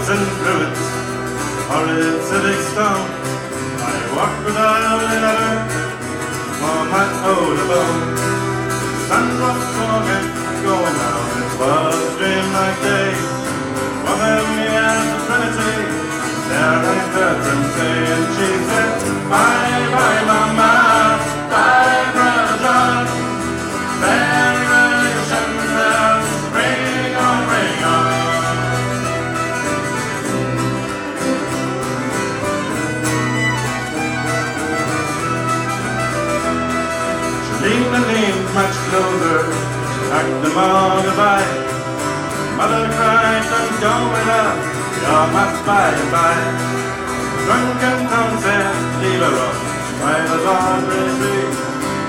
and through its horrid civic stone, I walk without another for my old abode. The sun was smoking, going out, it was dreamlike day. Woman, me and the Trinity, there I heard them say, and she said, bye bye mama, bye brother John, very well you shouldn't have, ring on, ring on. She leaned and leaned much closer, packed them all goodbye. Mother cried, don't go with her, you're my by. Drunken tongue said, leave her up, while the laundry free.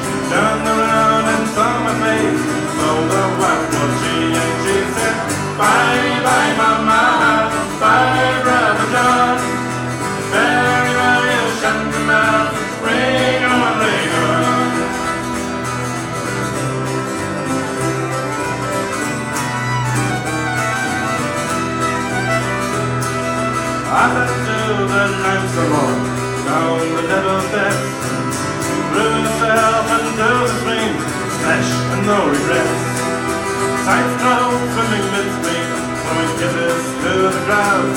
She turned around and saw my face, told her what was she, and she said, bye bye mama, bye brother John, very well you shut them out, ring on, ring on. I went to the ninth salon, down the devil's steps, threw himself into the stream, flesh and no regrets. Sights now swimming midstream, throwing kisses to the crowd,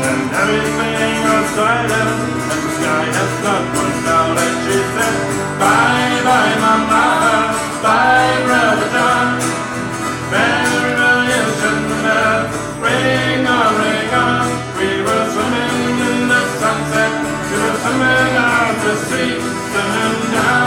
and everything outside him, and the sky has not one cloud. And she said, bye bye mama, bye brother John, very well you shouldn't have, ring on, ring on. We were swimming in the sunset, we were swimming out to sea, swimming down.